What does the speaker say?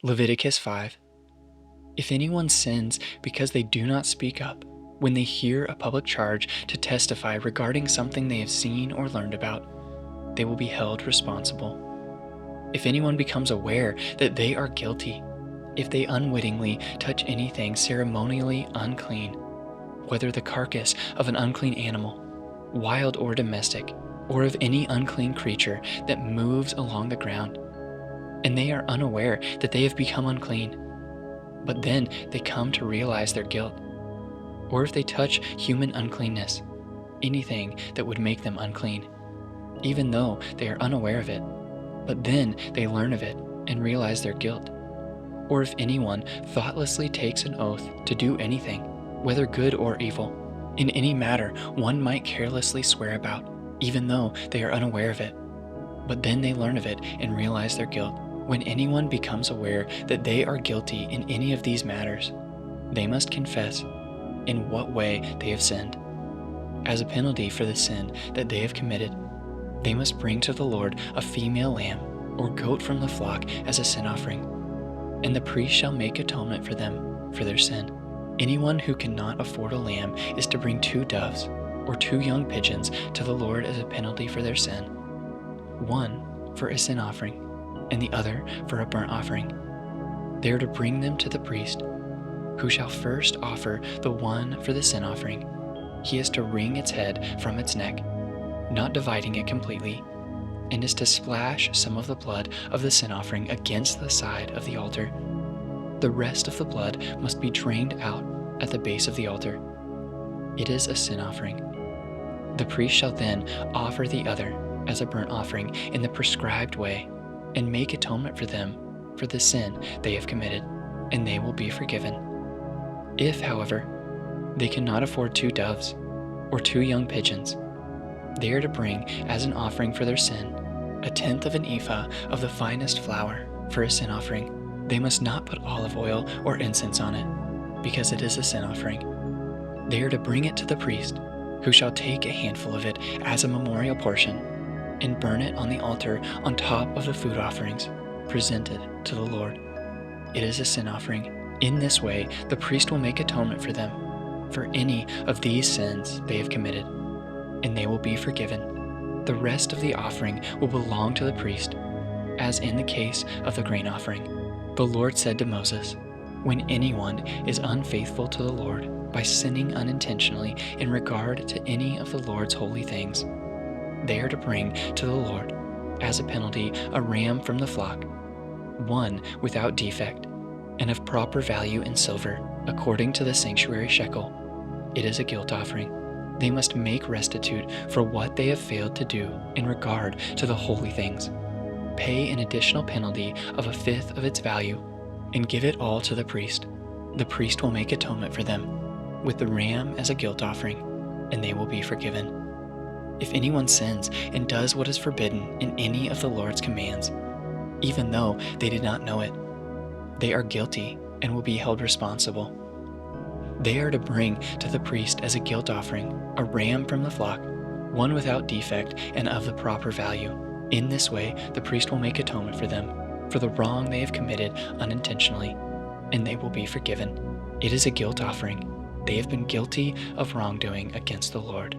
Leviticus 5. If anyone sins because they do not speak up when they hear a public charge to testify regarding something they have seen or learned about, they will be held responsible. If anyone becomes aware that they are guilty, if they unwittingly touch anything ceremonially unclean, whether the carcass of an unclean animal, wild or domestic, or of any unclean creature that moves along the ground, and they are unaware that they have become unclean, but then they come to realize their guilt, or if they touch human uncleanness, anything that would make them unclean, even though they are unaware of it, but then they learn of it and realize their guilt, or if anyone thoughtlessly takes an oath to do anything, whether good or evil, in any matter one might carelessly swear about, even though they are unaware of it, but then they learn of it and realize their guilt. When anyone becomes aware that they are guilty in any of these matters, they must confess in what way they have sinned. As a penalty for the sin that they have committed, they must bring to the Lord a female lamb or goat from the flock as a sin offering, and the priest shall make atonement for them for their sin. Anyone who cannot afford a lamb is to bring 2 doves or 2 young pigeons to the Lord as a penalty for their sin, one for a sin offering and the other for a burnt offering. They are to bring them to the priest, who shall first offer the one for the sin offering. He is to wring its head from its neck, not dividing it completely, and is to splash some of the blood of the sin offering against the side of the altar. The rest of the blood must be drained out at the base of the altar. It is a sin offering. The priest shall then offer the other as a burnt offering in the prescribed way, and make atonement for them for the sin they have committed, and they will be forgiven. If, however, they cannot afford 2 doves or 2 young pigeons, they are to bring as an offering for their sin 1/10 of an ephah of the finest flour for a sin offering. They must not put olive oil or incense on it, because it is a sin offering. They are to bring it to the priest, who shall take a handful of it as a memorial portion and burn it on the altar on top of the food offerings presented to the Lord. It is a sin offering. In this way, the priest will make atonement for them for any of these sins they have committed, and they will be forgiven. The rest of the offering will belong to the priest, as in the case of the grain offering. The Lord said to Moses, "When anyone is unfaithful to the Lord by sinning unintentionally in regard to any of the Lord's holy things, they are to bring to the Lord, as a penalty, a ram from the flock, one without defect, and of proper value in silver, according to the sanctuary shekel. It is a guilt offering. They must make restitute for what they have failed to do in regard to the holy things. Pay an additional penalty of 1/5 of its value, and give it all to the priest. The priest will make atonement for them, with the ram as a guilt offering, and they will be forgiven. If anyone sins and does what is forbidden in any of the Lord's commands, even though they did not know it, they are guilty and will be held responsible. They are to bring to the priest as a guilt offering a ram from the flock, one without defect and of the proper value. In this way, the priest will make atonement for them for the wrong they have committed unintentionally, and they will be forgiven. It is a guilt offering. They have been guilty of wrongdoing against the Lord.